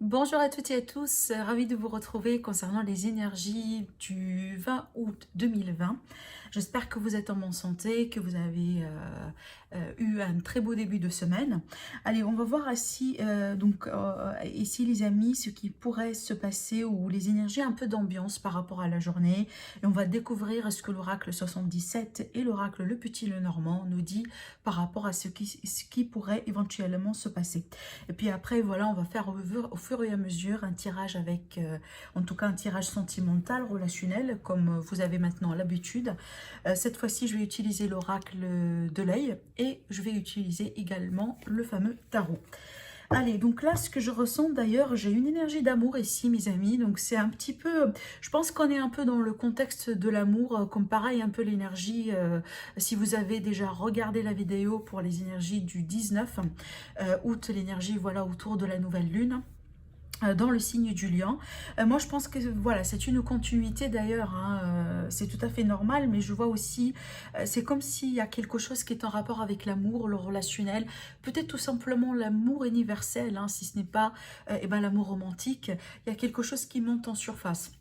Bonjour à toutes et à tous, ravie de vous retrouver concernant les énergies du 20 août 2020. J'espère que vous êtes en bonne santé, que vous avez eu un très beau début de semaine. Allez, on va voir ici, ici les amis, ce qui pourrait se passer ou les énergies un peu d'ambiance par rapport à la journée. Et on va découvrir ce que l'oracle 77 et l'oracle le petit le normand nous dit par rapport à ce qui pourrait éventuellement se passer. Et puis après, voilà, on va faire au fur et à mesure un tirage avec, en tout cas un tirage sentimental, relationnel, comme vous avez maintenant l'habitude. Cette fois-ci, je vais utiliser l'oracle de l'œil et je vais utiliser également le fameux tarot. Allez, donc là, ce que je ressens d'ailleurs, j'ai une énergie d'amour ici, mes amis. Donc c'est un petit peu, je pense qu'on est un peu dans le contexte de l'amour, comme pareil, un peu l'énergie, si vous avez déjà regardé la vidéo pour les énergies du 19 août, l'énergie, voilà, autour de la nouvelle lune dans le signe du lion. Moi je pense que voilà, c'est une continuité d'ailleurs, hein, c'est tout à fait normal, mais je vois aussi, c'est comme s'il y a quelque chose qui est en rapport avec l'amour, le relationnel, peut-être tout simplement l'amour universel, hein, si ce n'est pas eh ben, l'amour romantique, il y a quelque chose qui monte en surface,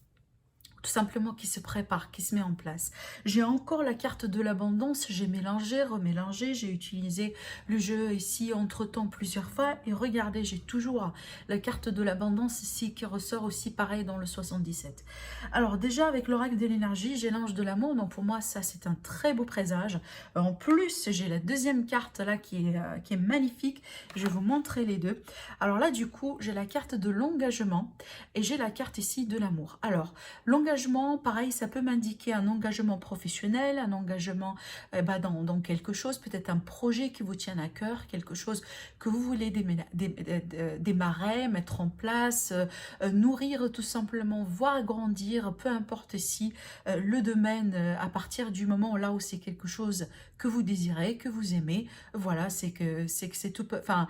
tout simplement qui se prépare, qui se met en place. J'ai encore la carte de l'abondance, j'ai mélangé, remélangé, j'ai utilisé le jeu ici entre-temps plusieurs fois et regardez, j'ai toujours la carte de l'abondance ici qui ressort aussi pareil dans le 77. Alors déjà avec l'oracle de l'énergie, j'ai l'ange de l'amour, donc pour moi ça c'est un très beau présage. En plus j'ai la deuxième carte là qui est magnifique, je vais vous montrer les deux. Alors là du coup j'ai la carte de l'engagement et j'ai la carte ici de l'amour. Alors l'engagement, pareil, ça peut m'indiquer un engagement professionnel, un engagement dans quelque chose, peut-être un projet qui vous tient à cœur, quelque chose que vous voulez démarrer, mettre en place, nourrir tout simplement, voir grandir, peu importe si le domaine, à partir du moment là où c'est quelque chose que vous désirez, que vous aimez, voilà, c'est tout, enfin,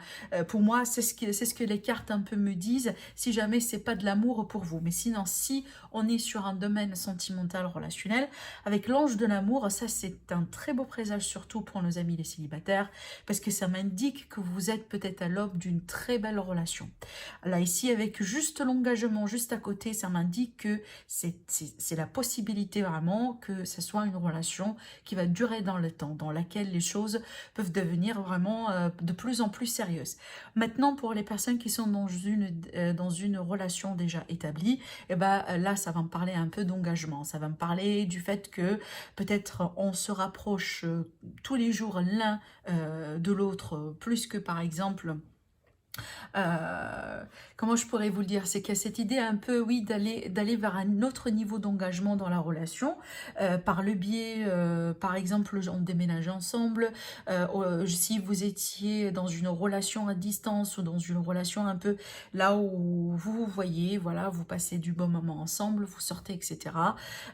pour moi, c'est ce que les cartes un peu me disent, si jamais c'est pas de l'amour pour vous. Mais sinon, si on est sur un domaine sentimental, relationnel, avec l'ange de l'amour, ça c'est un très beau présage, surtout pour nos amis les célibataires, parce que ça m'indique que vous êtes peut-être à l'aube d'une très belle relation. Là, ici, avec juste l'engagement, juste à côté, ça m'indique que c'est la possibilité vraiment que ce soit une relation qui va durer dans le temps, dans laquelle les choses peuvent devenir vraiment de plus en plus sérieuses. Maintenant, pour les personnes qui sont dans une relation déjà établie, et ben là, ça va me parler un peu d'engagement. Ça va me parler du fait que peut-être on se rapproche tous les jours l'un de l'autre, plus que par exemple comment je pourrais vous le dire, c'est qu'il y a cette idée un peu, oui, d'aller vers un autre niveau d'engagement dans la relation, par le biais, par exemple, on déménage ensemble, si vous étiez dans une relation à distance ou dans une relation un peu là où vous vous voyez, voilà, vous passez du bon moment ensemble, vous sortez, etc.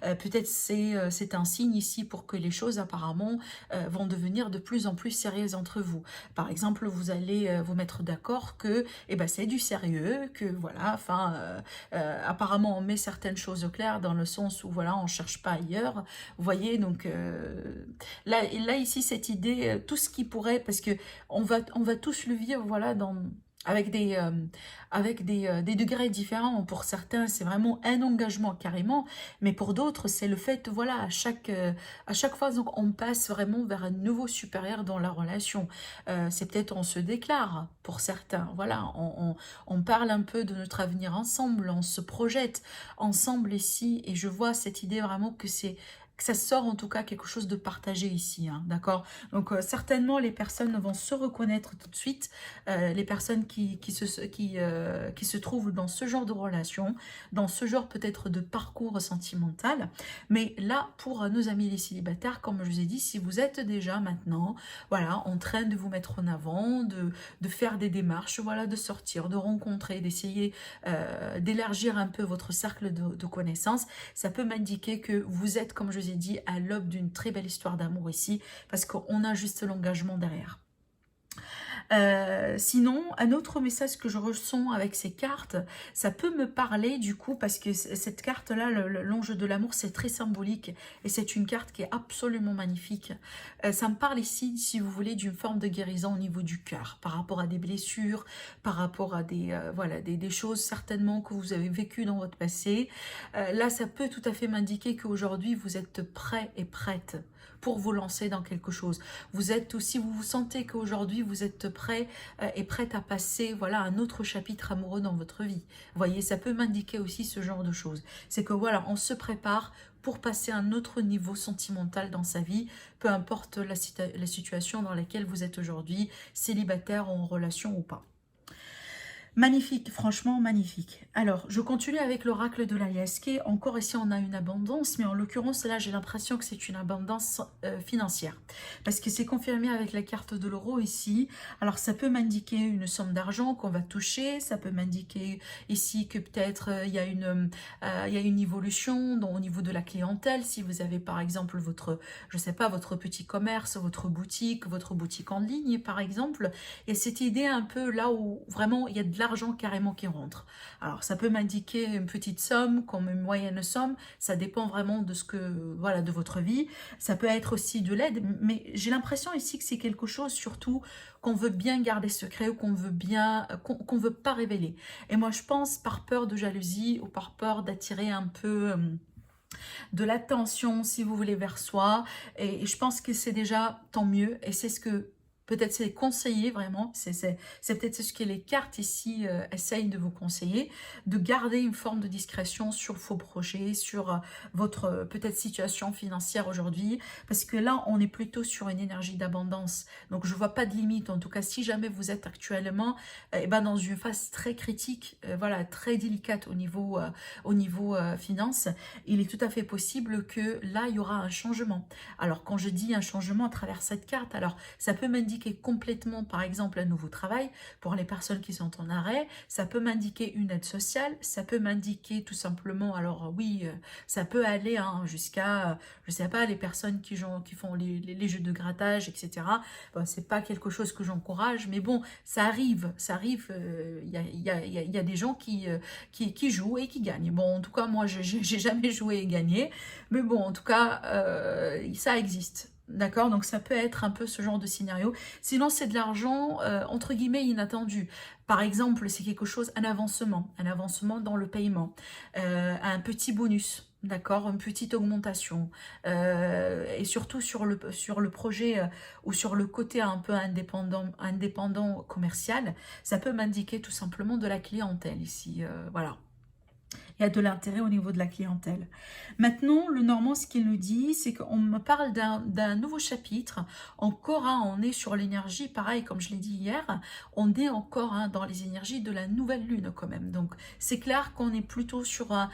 Peut-être c'est un signe ici pour que les choses apparemment vont devenir de plus en plus sérieuses entre vous. Par exemple, vous allez vous mettre d'accord que c'est du sérieux, que voilà, enfin, apparemment on met certaines choses au clair dans le sens où voilà, on cherche pas ailleurs. Vous voyez, donc là ici cette idée, tout ce qui pourrait, parce que on va tous le vivre, voilà, avec des degrés différents. Pour certains, c'est vraiment un engagement carrément, mais pour d'autres, c'est le fait, voilà, à chaque fois, donc, on passe vraiment vers un niveau supérieur dans la relation. C'est peut-être on se déclare pour certains, voilà, on parle un peu de notre avenir ensemble, on se projette ensemble ici, et je vois cette idée vraiment que ça sort en tout cas quelque chose de partagé ici, hein, d'accord. Donc certainement les personnes vont se reconnaître tout de suite, les personnes qui se trouvent dans ce genre de relation, dans ce genre peut-être de parcours sentimental. Mais là, pour nos amis les célibataires, comme je vous ai dit, si vous êtes déjà maintenant, voilà, en train de vous mettre en avant, de faire des démarches, voilà, de sortir, de rencontrer, d'essayer d'élargir un peu votre cercle de connaissances, ça peut m'indiquer que vous êtes, comme je vous ai dit, à l'aube d'une très belle histoire d'amour ici, parce qu'on a juste l'engagement derrière. Sinon, un autre message que je ressens avec ces cartes, ça peut me parler du coup, parce que cette carte-là, l'ange de l'amour, c'est très symbolique et c'est une carte qui est absolument magnifique. Ça me parle ici, si vous voulez, d'une forme de guérison au niveau du cœur, par rapport à des blessures, par rapport à voilà, des choses certainement que vous avez vécues dans votre passé. Là, ça peut tout à fait m'indiquer qu'aujourd'hui, vous êtes prêt et prête pour vous lancer dans quelque chose. Vous êtes aussi, vous vous sentez qu'aujourd'hui vous êtes prêt et prête à passer, voilà, un autre chapitre amoureux dans votre vie. Vous voyez, ça peut m'indiquer aussi ce genre de choses. C'est que voilà, on se prépare pour passer un autre niveau sentimental dans sa vie, peu importe la situation dans laquelle vous êtes aujourd'hui, célibataire, en relation ou pas. Magnifique, franchement magnifique. Alors, je continue avec l'oracle de la Yaské. Encore ici, on a une abondance, mais en l'occurrence, là, j'ai l'impression que c'est une abondance financière. Parce que c'est confirmé avec la carte de l'euro ici. Alors, ça peut m'indiquer une somme d'argent qu'on va toucher. Ça peut m'indiquer ici que peut-être il y a une évolution au niveau de la clientèle. Si vous avez, par exemple, je sais pas, votre petit commerce, votre boutique en ligne, par exemple. Et cette idée un peu là où vraiment il y a de l'argent carrément qui rentre. Alors ça peut m'indiquer une petite somme comme une moyenne somme, ça dépend vraiment de voilà, de votre vie. Ça peut être aussi de l'aide, mais j'ai l'impression ici que c'est quelque chose surtout qu'on veut bien garder secret ou qu'on veut pas révéler. Et moi je pense par peur de jalousie ou par peur d'attirer un peu de l'attention, si vous voulez, vers soi. Et je pense que c'est déjà tant mieux. Et c'est ce que peut-être c'est conseillé vraiment. C'est peut-être ce que les cartes ici essayent de vous conseiller. De garder une forme de discrétion sur vos projets, sur votre peut-être situation financière aujourd'hui. Parce que là, on est plutôt sur une énergie d'abondance. Donc, je vois pas de limite. En tout cas, si jamais vous êtes actuellement dans une phase très critique, voilà, très délicate au niveau finance, il est tout à fait possible que là, il y aura un changement. Alors, quand je dis un changement à travers cette carte, alors ça peut m'indiquer complètement, par exemple, un nouveau travail pour les personnes qui sont en arrêt, ça peut m'indiquer une aide sociale, ça peut m'indiquer tout simplement, alors oui, ça peut aller jusqu'à, je sais pas, les personnes qui font les jeux de grattage, etc. Bon, c'est pas quelque chose que j'encourage, mais bon, ça arrive, il y a des gens qui jouent et qui gagnent. Bon, en tout cas, moi, j'ai jamais joué et gagné, mais bon, en tout cas, ça existe. D'accord, donc ça peut être un peu ce genre de scénario. Sinon, c'est de l'argent, entre guillemets, inattendu. Par exemple, c'est quelque chose, un avancement dans le paiement, un petit bonus. D'accord, une petite augmentation et surtout sur le projet ou sur le côté un peu indépendant commercial, ça peut m'indiquer tout simplement de la clientèle ici, voilà. Il y a de l'intérêt au niveau de la clientèle. Maintenant, le Normand, ce qu'il nous dit, c'est qu'on me parle d'un nouveau chapitre. Encore, on est sur l'énergie, pareil, comme je l'ai dit hier, on est encore dans les énergies de la nouvelle lune quand même. Donc, c'est clair qu'on est plutôt sur un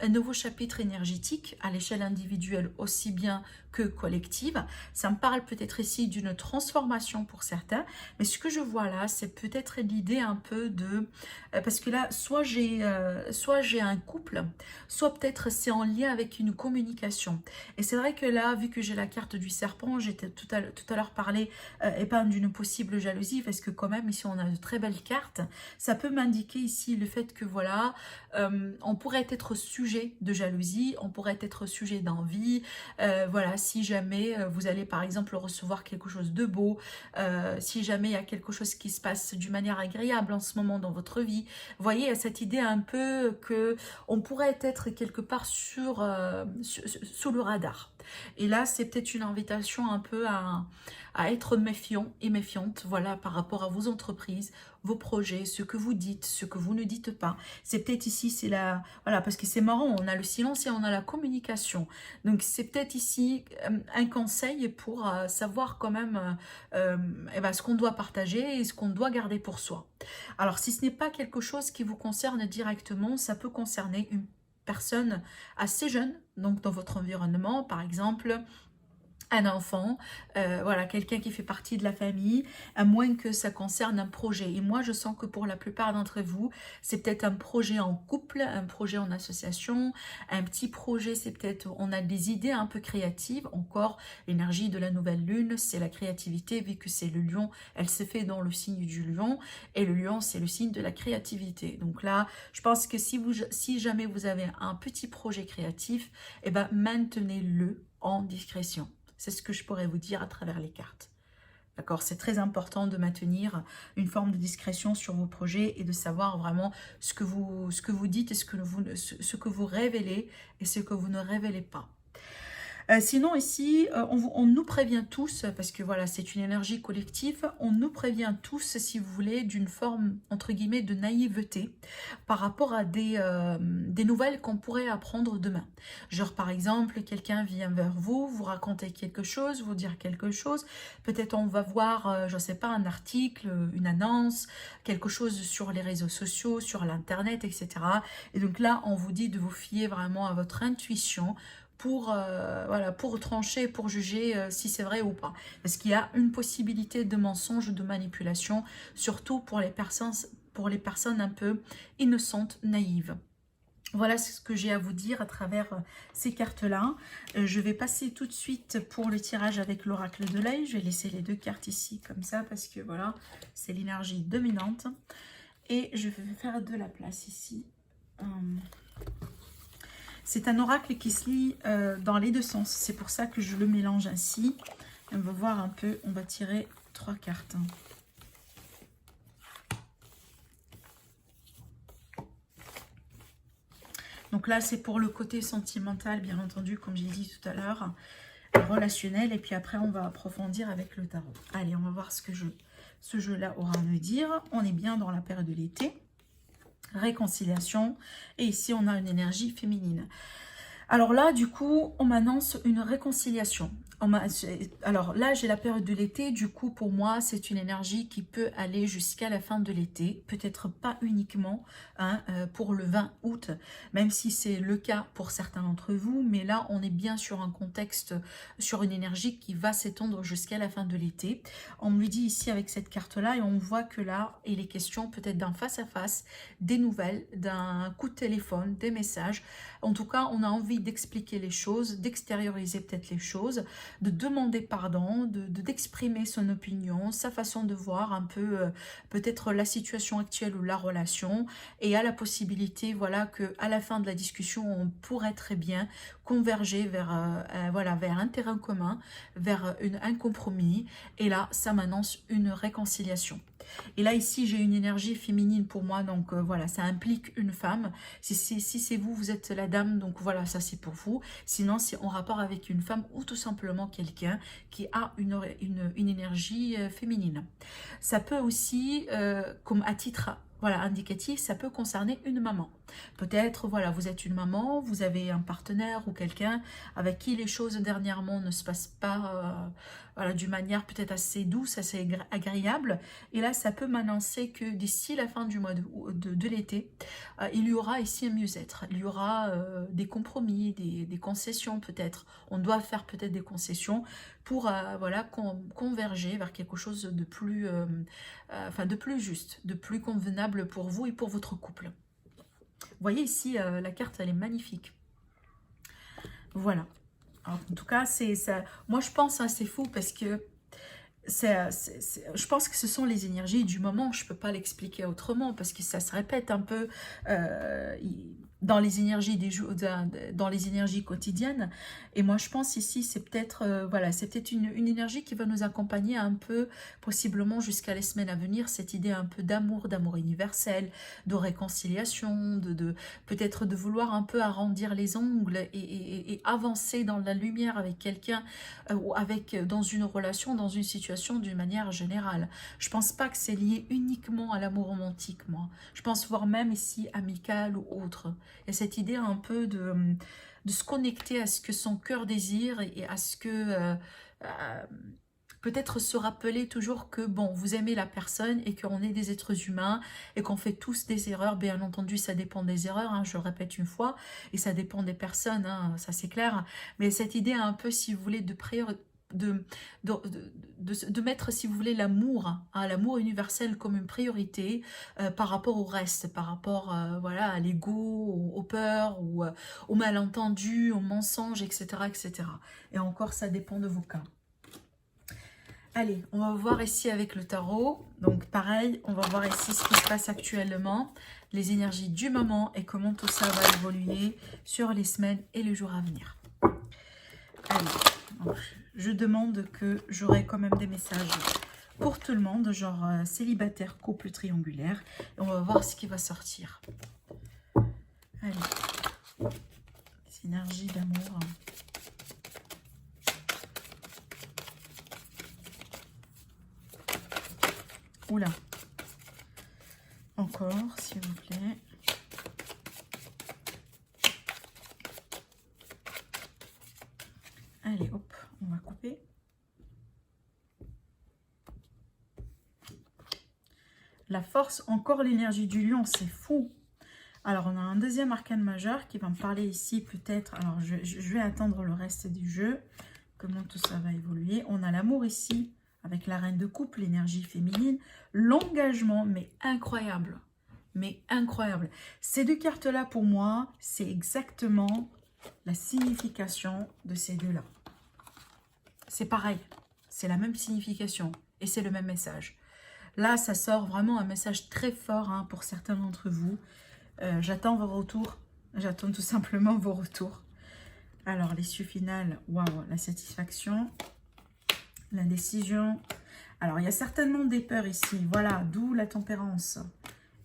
nouveau chapitre énergétique à l'échelle individuelle aussi bien que collective. Ça me parle peut-être ici d'une transformation pour certains, mais ce que je vois là, c'est peut-être l'idée un peu de... parce que là, soit j'ai un couple, soit peut-être c'est en lien avec une communication. Et c'est vrai que là, vu que j'ai la carte du serpent, j'étais tout à l'heure parlé d'une possible jalousie, parce que quand même ici on a de très belles cartes. Ça peut m'indiquer ici le fait que voilà, on pourrait être sujet de jalousie, on pourrait être sujet d'envie, voilà, si jamais vous allez par exemple recevoir quelque chose de beau, si jamais il y a quelque chose qui se passe d'une manière agréable en ce moment dans votre vie, vous voyez, il y a cette idée un peu que on pourrait être quelque part sous le radar. Et là, c'est peut-être une invitation un peu à être méfiant et méfiante, voilà, par rapport à vos entreprises, vos projets, ce que vous dites, ce que vous ne dites pas. C'est peut-être ici, voilà, parce que c'est marrant, on a le silence et on a la communication. Donc, c'est peut-être ici un conseil pour savoir quand même ce qu'on doit partager et ce qu'on doit garder pour soi. Alors, si ce n'est pas quelque chose qui vous concerne directement, ça peut concerner une personne assez jeune, donc dans votre environnement, par exemple, un enfant, voilà, quelqu'un qui fait partie de la famille, à moins que ça concerne un projet. Et moi, je sens que pour la plupart d'entre vous, c'est peut-être un projet en couple, un projet en association, un petit projet, c'est peut-être, on a des idées un peu créatives. Encore, l'énergie de la nouvelle lune, c'est la créativité, vu que c'est le lion, elle se fait dans le signe du lion, et le lion, c'est le signe de la créativité. Donc là, je pense que si jamais vous avez un petit projet créatif, eh ben, maintenez-le en discrétion. C'est ce que je pourrais vous dire à travers les cartes. D'accord? C'est très important de maintenir une forme de discrétion sur vos projets et de savoir vraiment ce que vous dites et ce que vous révélez et ce que vous ne révélez pas. Sinon ici, on nous prévient tous, parce que voilà, c'est une énergie collective, on nous prévient tous, si vous voulez, d'une forme, entre guillemets, de naïveté par rapport à des nouvelles qu'on pourrait apprendre demain. Genre, par exemple, quelqu'un vient vers vous, vous racontez quelque chose, vous dire quelque chose, peut-être on va voir, je ne sais pas, un article, une annonce, quelque chose sur les réseaux sociaux, sur l'internet, etc. Et donc là, on vous dit de vous fier vraiment à votre intuition, voilà, pour trancher, pour juger si c'est vrai ou pas. Parce qu'il y a une possibilité de mensonge, de manipulation, surtout pour les personnes un peu innocentes, naïves. Voilà ce que j'ai à vous dire à travers ces cartes-là. Je vais passer tout de suite pour le tirage avec l'oracle de l'œil. Je vais laisser les deux cartes ici comme ça parce que voilà, c'est l'énergie dominante. Et je vais faire de la place ici. C'est un oracle qui se lit dans les deux sens. C'est pour ça que je le mélange ainsi. On va voir un peu, on va tirer 3 cartes. Donc là, c'est pour le côté sentimental, bien entendu, comme j'ai dit tout à l'heure, relationnel. Et puis après, on va approfondir avec le tarot. Allez, on va voir ce que ce jeu-là aura à nous dire. On est bien dans la période de l'été. Réconciliation. Et ici, on a une énergie féminine. Alors là, du coup, on m'annonce une réconciliation. Alors là, j'ai la période de l'été. Du coup, pour moi, c'est une énergie qui peut aller jusqu'à la fin de l'été. Peut-être pas uniquement pour le 20 août, même si c'est le cas pour certains d'entre vous. Mais là, on est bien sur un contexte, sur une énergie qui va s'étendre jusqu'à la fin de l'été. On me dit ici avec cette carte-là et on voit que là, il est question peut-être d'un face-à-face, des nouvelles, d'un coup de téléphone, des messages. En tout cas, on a envie d'expliquer les choses, d'extérioriser peut-être les choses, de demander pardon, d'exprimer son opinion, sa façon de voir un peu peut-être la situation actuelle ou la relation, et à la possibilité, voilà, que à la fin de la discussion, on pourrait très bien converger vers, voilà, vers un terrain commun, vers un compromis, et là, ça m'annonce une réconciliation. Et là, ici, j'ai une énergie féminine pour moi, donc voilà, ça implique une femme. Si c'est vous, vous êtes la dame, donc voilà, ça c'est pour vous. Sinon, c'est en rapport avec une femme ou tout simplement quelqu'un qui a une énergie féminine. Ça peut aussi, comme à titre voilà, indicatif, ça peut concerner une maman. Peut-être, voilà, vous êtes une maman, vous avez un partenaire ou quelqu'un avec qui les choses dernièrement ne se passent pas voilà, d'une manière peut-être assez douce, assez agréable. Et là, ça peut m'annoncer que d'ici la fin du mois de l'été, il y aura ici un mieux-être. Il y aura des compromis, des concessions peut-être. On doit faire peut-être des concessions pour voilà, converger vers quelque chose de plus, enfin, de plus juste, de plus convenable pour vous et pour votre couple. Vous voyez ici, la carte, elle est magnifique. Voilà. Alors, en tout cas, c'est ça. Moi, je pense, hein, c'est fou parce que je pense que ce sont les énergies du moment. Je ne peux pas l'expliquer autrement parce que ça se répète un peu dans les énergies dans les énergies quotidiennes. Et moi, je pense ici, c'est peut-être voilà, c'est peut-être une énergie qui va nous accompagner un peu, possiblement jusqu'à les semaines à venir. Cette idée un peu d'amour universel, de réconciliation, peut-être de vouloir un peu arrondir les ongles et avancer dans la lumière avec quelqu'un ou dans une relation, dans une situation d'une manière générale. Je pense pas que c'est lié uniquement à l'amour romantique, moi. Je pense voir même ici amical ou autre. Il y a cette idée un peu de se connecter à ce que son cœur désire et à ce que... peut-être se rappeler toujours que, bon, vous aimez la personne et qu'on est des êtres humains et qu'on fait tous des erreurs. Bien entendu, ça dépend des erreurs, hein, je le répète une fois, et ça dépend des personnes, hein, ça c'est clair. Mais cette idée un peu, si vous voulez, de mettre, si vous voulez, l'amour, hein, l'amour universel comme une priorité par rapport au reste, par rapport voilà, à l'ego, aux peurs, ou aux malentendus, aux mensonges, etc., etc. Et encore, ça dépend de vos cas. Allez, on va voir ici avec le tarot. Donc pareil, on va voir ici ce qui se passe actuellement, les énergies du moment et comment tout ça va évoluer sur les semaines et les jours à venir. Allez, donc, je demande que j'aurai quand même des messages pour tout le monde, genre célibataire, couple triangulaire. Et on va voir ce qui va sortir. Allez, les énergies d'amour. Oula. Encore, s'il vous plaît. Allez, hop, on va couper. La force, encore l'énergie du lion, c'est fou. Alors, on a un deuxième arcane majeur qui va me parler ici peut-être. Alors, je vais attendre le reste du jeu. Comment tout ça va évoluer. On a l'amour ici, avec la reine de coupe, l'énergie féminine. L'engagement, mais incroyable. Mais incroyable. Ces deux cartes-là, pour moi, c'est exactement la signification de ces deux-là. C'est pareil. C'est la même signification. Et c'est le même message. Là, ça sort vraiment un message très fort hein, pour certains d'entre vous. J'attends vos retours. J'attends tout simplement vos retours. Alors, l'issue finale, waouh, la satisfaction, l'indécision. Alors, il y a certainement des peurs ici. Voilà, d'où la tempérance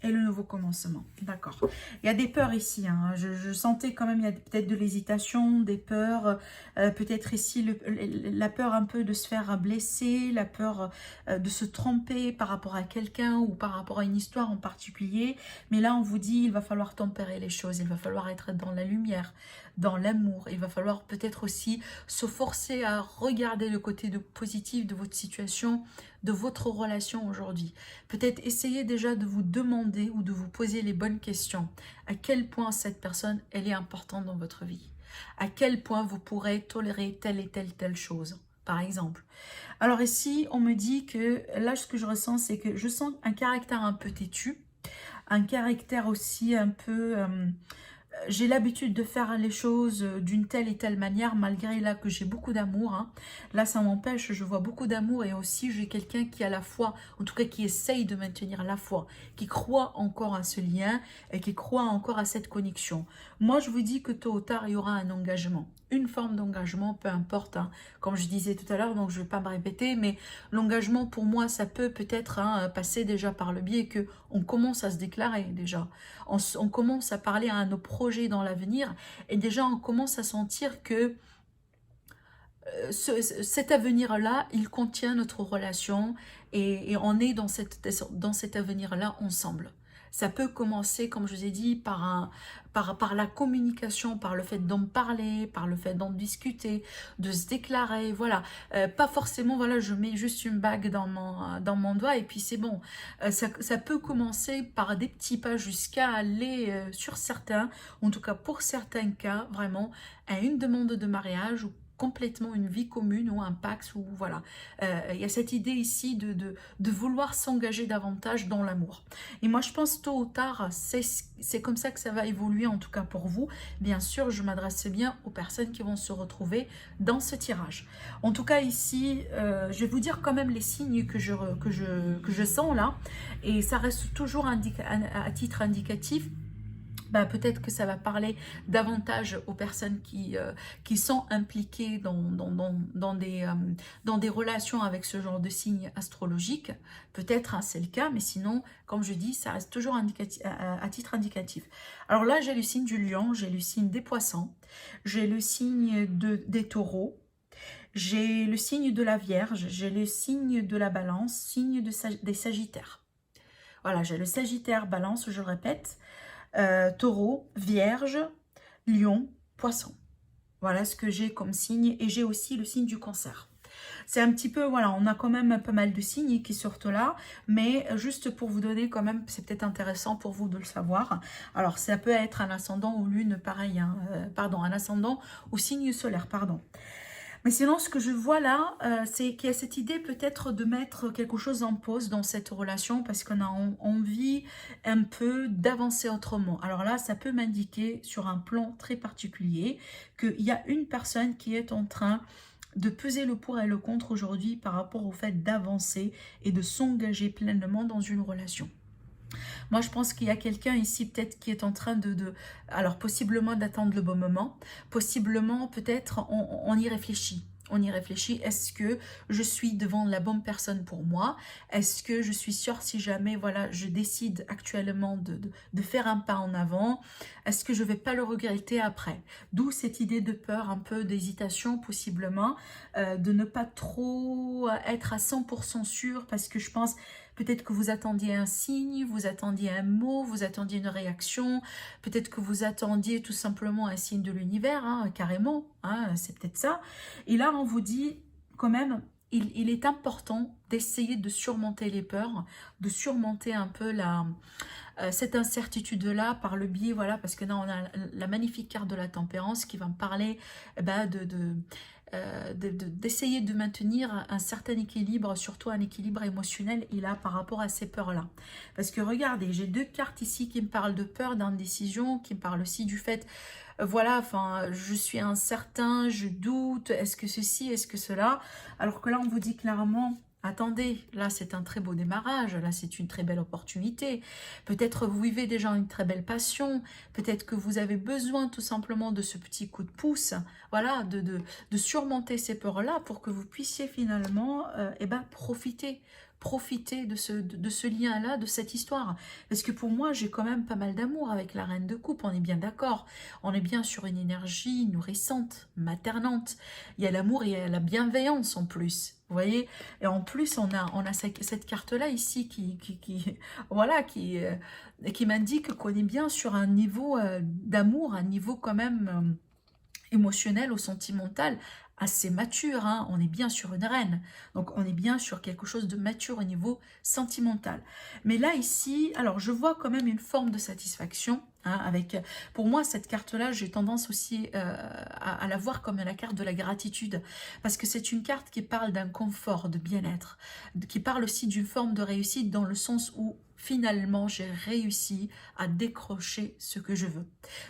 et le nouveau commencement. D'accord. Il y a des peurs ici. Hein. Je sentais quand même, il y a peut-être de l'hésitation, des peurs. Peut-être ici, la peur un peu de se faire blesser, la peur de se tromper par rapport à quelqu'un ou par rapport à une histoire en particulier. Mais là, on vous dit, il va falloir tempérer les choses. Il va falloir être dans la lumière, dans l'amour. Il va falloir peut-être aussi se forcer à regarder le côté positif de votre situation, de votre relation aujourd'hui. Peut-être essayer déjà de vous demander ou de vous poser les bonnes questions. À quel point cette personne, elle est importante dans votre vie? À quel point vous pourrez tolérer telle et telle chose, par exemple. Alors ici, on me dit que, là, ce que je ressens, c'est que je sens un caractère un peu têtu, un caractère aussi un peu... j'ai l'habitude de faire les choses d'une telle et telle manière, malgré là que j'ai beaucoup d'amour. Hein. Là, ça m'empêche, je vois beaucoup d'amour et aussi j'ai quelqu'un qui a la foi, en tout cas qui essaye de maintenir la foi, qui croit encore à ce lien et qui croit encore à cette connexion. Moi, je vous dis que tôt ou tard, il y aura un engagement. Une forme d'engagement, peu importe, hein. Comme je disais tout à l'heure, donc je ne vais pas me répéter, mais l'engagement pour moi, ça peut peut-être hein, passer déjà par le biais que on commence à se déclarer déjà. On commence à parler à nos projets dans l'avenir et déjà on commence à sentir que cet avenir-là, il contient notre relation et on est dans cet avenir-là ensemble. Ça peut commencer, comme je vous ai dit, par la communication, par le fait d'en parler, par le fait d'en discuter, de se déclarer, voilà. Pas forcément, voilà, je mets juste une bague dans mon doigt et puis c'est bon. Ça peut commencer par des petits pas jusqu'à aller sur certains, en tout cas pour certains cas, vraiment, à une demande de mariage ou complètement une vie commune ou un pax ou voilà. Il y a cette idée ici de vouloir s'engager davantage dans l'amour. Et moi je pense tôt ou tard c'est comme ça que ça va évoluer en tout cas pour vous. Bien sûr je m'adresse bien aux personnes qui vont se retrouver dans ce tirage. En tout cas ici je vais vous dire quand même les signes que je sens là et ça reste toujours à titre indicatif. Bah, peut-être que ça va parler davantage aux personnes qui sont impliquées dans des relations avec ce genre de signes astrologiques. Peut-être hein, c'est le cas, mais sinon, comme je dis, ça reste toujours à titre indicatif. Alors là, j'ai le signe du lion, j'ai le signe des poissons, j'ai le signe des taureaux, j'ai le signe de la Vierge, j'ai le signe de la Balance, signe des Sagittaires. Voilà, j'ai le Sagittaire, Balance, je répète. Taureau, Vierge, Lion, Poisson. Voilà ce que j'ai comme signe et j'ai aussi le signe du Cancer. C'est un petit peu, voilà, on a quand même pas mal de signes qui sortent là, mais juste pour vous donner quand même, c'est peut-être intéressant pour vous de le savoir. Alors, ça peut être un ascendant ou lune, pareil, hein, pardon, un ascendant ou signe solaire, pardon. Mais sinon, ce que je vois là, c'est qu'il y a cette idée peut-être de mettre quelque chose en pause dans cette relation parce qu'on a envie un peu d'avancer autrement. Alors là, ça peut m'indiquer sur un plan très particulier qu'il y a une personne qui est en train de peser le pour et le contre aujourd'hui par rapport au fait d'avancer et de s'engager pleinement dans une relation. Moi, je pense qu'il y a quelqu'un ici peut-être qui est en train alors possiblement d'attendre le bon moment, possiblement peut-être on y réfléchit. On y réfléchit, est-ce que je suis devant la bonne personne pour moi? Est-ce que je suis sûre si jamais voilà, je décide actuellement de faire un pas en avant? Est-ce que je ne vais pas le regretter après? D'où cette idée de peur, un peu d'hésitation possiblement, de ne pas trop être à 100% sûr parce que je pense peut-être que vous attendiez un signe, vous attendiez un mot, vous attendiez une réaction, peut-être que vous attendiez tout simplement un signe de l'univers, hein, carrément, hein, c'est peut-être ça. Et là, on vous dit quand même, il est important d'essayer de surmonter les peurs, de surmonter un peu cette incertitude-là par le biais, voilà, parce que là, on a la magnifique carte de la tempérance qui va me parler d'essayer de maintenir un certain équilibre, surtout un équilibre émotionnel, il a par rapport à ces peurs-là. Parce que regardez, j'ai deux cartes ici qui me parlent de peur, d'indécision, qui me parlent aussi du fait, voilà, enfin, je suis incertain, je doute, est-ce que ceci, est-ce que cela, alors que là, on vous dit clairement, attendez, là c'est un très beau démarrage, là c'est une très belle opportunité. Peut-être vous vivez déjà une très belle passion, peut-être que vous avez besoin tout simplement de ce petit coup de pouce, voilà, de surmonter ces peurs-là pour que vous puissiez finalement profiter de ce lien-là, de cette histoire. Parce que pour moi, j'ai quand même pas mal d'amour avec la reine de coupe, on est bien d'accord. On est bien sur une énergie nourrissante, maternante. Il y a l'amour et il y a la bienveillance en plus. Vous voyez, et en plus on a cette carte là ici voilà qui m'indique qu'on est bien sur un niveau d'amour, un niveau quand même émotionnel ou sentimental assez mature, hein. On est bien sur une reine, donc on est bien sur quelque chose de mature au niveau sentimental. Mais là ici, alors je vois quand même une forme de satisfaction, hein, avec, pour moi cette carte-là, j'ai tendance aussi à la voir comme la carte de la gratitude, parce que c'est une carte qui parle d'un confort, de bien-être, qui parle aussi d'une forme de réussite dans le sens où finalement j'ai réussi à décrocher ce que je veux.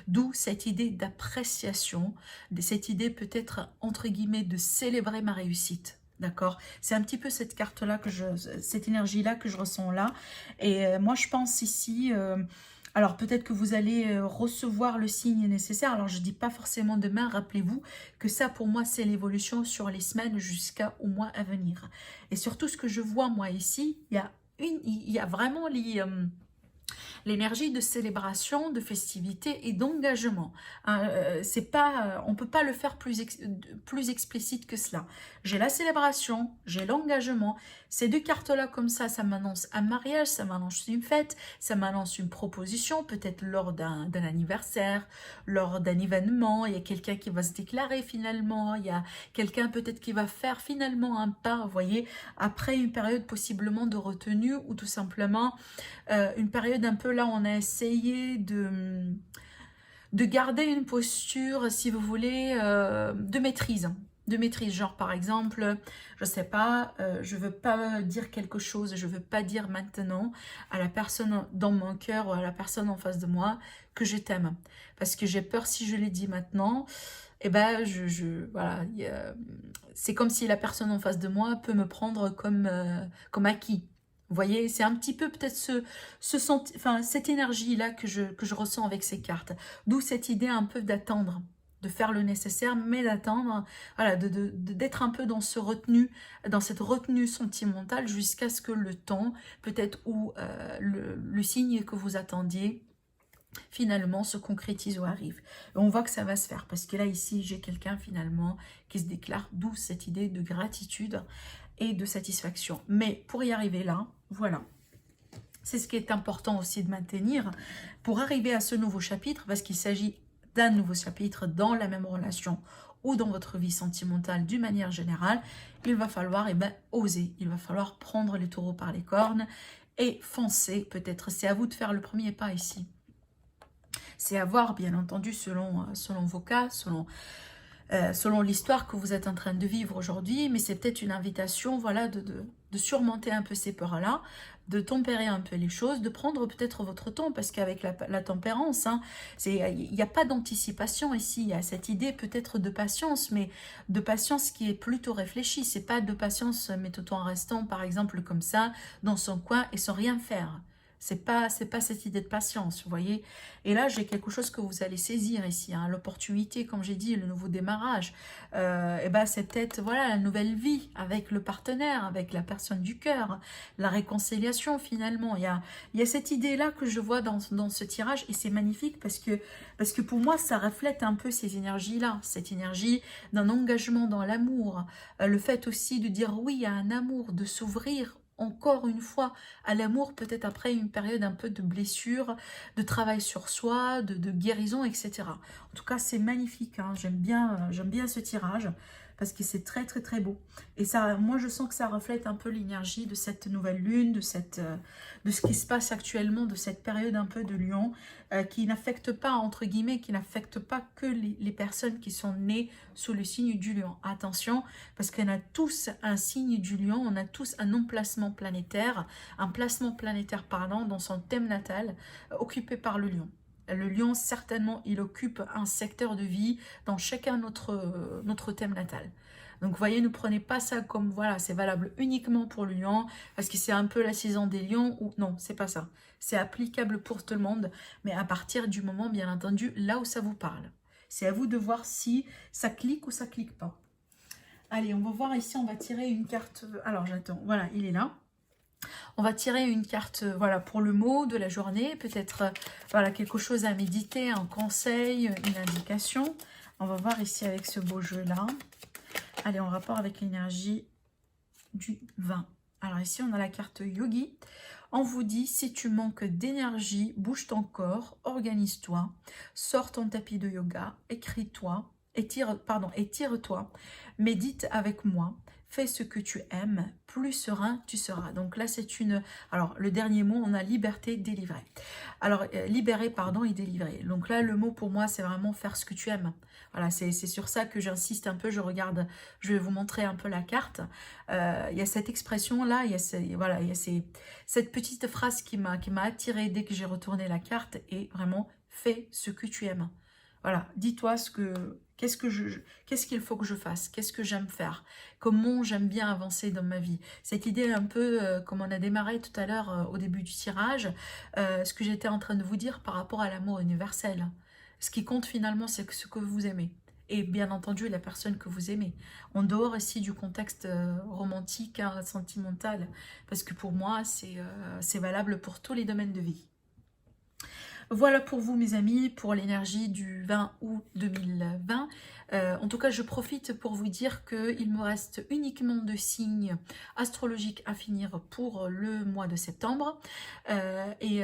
D'où cette idée d'appréciation, cette idée peut-être entre guillemets de célébrer ma réussite. D'accord? C'est un petit peu cette carte-là, cette énergie-là que je ressens là. Et moi, je pense ici, alors peut-être que vous allez recevoir le signe nécessaire. Alors je ne dis pas forcément demain, rappelez-vous que ça pour moi, c'est l'évolution sur les semaines jusqu'au mois à venir. Et surtout, ce que je vois moi ici, il y a vraiment l'énergie de célébration, de festivité et d'engagement. C'est pas, on ne peut pas le faire plus explicite que cela. J'ai la célébration, j'ai l'engagement. Ces deux cartes-là comme ça m'annonce un mariage, ça m'annonce une fête, ça m'annonce une proposition, peut-être lors d'un anniversaire, lors d'un événement. Il y a quelqu'un qui va se déclarer finalement, il y a quelqu'un peut-être qui va faire finalement un pas, vous voyez, après une période possiblement de retenue ou tout simplement une période un peu là, on a essayé de garder une posture, si vous voulez, de maîtrise. De maîtrise, genre par exemple, je sais pas, je veux pas dire quelque chose, je veux pas dire maintenant à la personne dans mon cœur ou à la personne en face de moi que je t'aime. Parce que j'ai peur si je l'ai dit maintenant, et ben voilà, c'est comme si la personne en face de moi peut me prendre comme acquis. Vous voyez, c'est un petit peu peut-être cette énergie-là que je ressens avec ces cartes. D'où cette idée un peu d'attendre, de faire le nécessaire, mais d'attendre, voilà, d'être un peu dans dans cette retenue sentimentale jusqu'à ce que le temps, peut-être où le signe que vous attendiez, finalement se concrétise ou arrive. Et on voit que ça va se faire, parce que là, ici, j'ai quelqu'un finalement qui se déclare, d'où cette idée de gratitude et de satisfaction. Mais pour y arriver là, voilà. C'est ce qui est important aussi de maintenir pour arriver à ce nouveau chapitre, parce qu'il s'agit d'un nouveau chapitre dans la même relation ou dans votre vie sentimentale d'une manière générale. Il va falloir oser, il va falloir prendre les taureaux par les cornes et foncer peut-être. C'est à vous de faire le premier pas ici. C'est à voir, bien entendu, selon vos cas, selon selon l'histoire que vous êtes en train de vivre aujourd'hui, mais c'est peut-être une invitation, voilà, de surmonter un peu ces peurs-là, de tempérer un peu les choses, de prendre peut-être votre temps, parce qu'avec la tempérance, hein, il n'y a pas d'anticipation ici, il y a cette idée peut-être de patience, mais de patience qui est plutôt réfléchie, c'est pas de patience, mais tout en restant par exemple comme ça, dans son coin et sans rien faire. C'est pas cette idée de patience, vous voyez. Et là, j'ai quelque chose que vous allez saisir ici, hein, l'opportunité, comme j'ai dit, le nouveau démarrage. Et ben, c'est peut-être voilà la nouvelle vie avec le partenaire, avec la personne du cœur, la réconciliation finalement. Il y a cette idée-là que je vois dans ce tirage et c'est magnifique parce que pour moi, ça reflète un peu ces énergies-là, cette énergie d'un engagement dans l'amour, le fait aussi de dire oui à un amour, de s'ouvrir encore une fois à l'amour, peut-être après une période un peu de blessure, de travail sur soi, de guérison, etc. En tout cas, c'est magnifique, hein. J'aime bien ce tirage parce que c'est très très très beau. Et ça, moi, je sens que ça reflète un peu l'énergie de cette nouvelle lune, de ce qui se passe actuellement, de cette période un peu de Lion, qui n'affecte pas, entre guillemets, qui n'affecte pas que les personnes qui sont nées sous le signe du Lion. Attention, parce qu'on a tous un signe du Lion, on a tous un emplacement planétaire, pardon, dans son thème natal, occupé par le Lion. Le lion, certainement, il occupe un secteur de vie dans chacun notre thème natal. Donc, vous voyez, ne prenez pas ça comme, voilà, c'est valable uniquement pour le lion, parce que c'est un peu la saison des lions, ou non, c'est pas ça. C'est applicable pour tout le monde, mais à partir du moment, bien entendu, là où ça vous parle. C'est à vous de voir si ça clique ou ça clique pas. Allez, on va voir ici, on va tirer une carte. Alors, j'attends, voilà, il est là. On va tirer une carte, voilà, pour le mot de la journée, peut-être, voilà, quelque chose à méditer, un conseil, une indication. On va voir ici avec ce beau jeu-là. Allez, en rapport avec l'énergie du vin. Alors ici, on a la carte Yogi. On vous dit, si tu manques d'énergie, bouge ton corps, organise-toi, sors ton tapis de yoga, écris-toi, étire-toi, médite avec moi, fais ce que tu aimes, plus serein tu seras. Donc là, c'est une... Alors, le dernier mot, on a liberté, délivrer. Alors, libérer, pardon, et délivrer. Donc là, le mot pour moi, c'est vraiment faire ce que tu aimes. Voilà, c'est sur ça que j'insiste un peu. Je regarde, je vais vous montrer un peu la carte. Il y a cette expression-là, il y a, voilà, il y a cette petite phrase qui m'a attirée dès que j'ai retourné la carte et vraiment, fais ce que tu aimes. Voilà, dis-toi qu'est-ce qu'il faut que je fasse, qu'est-ce que j'aime faire, comment j'aime bien avancer dans ma vie. Cette idée un peu, comme on a démarré tout à l'heure au début du tirage, ce que j'étais en train de vous dire par rapport à l'amour universel. Ce qui compte finalement, c'est ce que vous aimez. Et bien entendu, la personne que vous aimez. En dehors aussi du contexte romantique, hein, sentimental. Parce que pour moi, c'est valable pour tous les domaines de vie. Voilà pour vous mes amis, pour l'énergie du 20 août 2020. En tout cas, je profite pour vous dire qu'il me reste uniquement 2 signes astrologiques à finir pour le mois de septembre.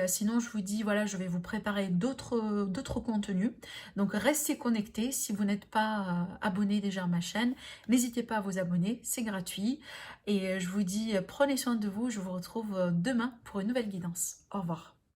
Sinon, je vous dis, voilà, je vais vous préparer d'autres contenus. Donc, restez connectés. Si vous n'êtes pas abonné déjà à ma chaîne, n'hésitez pas à vous abonner, c'est gratuit. Et je vous dis, prenez soin de vous. Je vous retrouve demain pour une nouvelle guidance. Au revoir.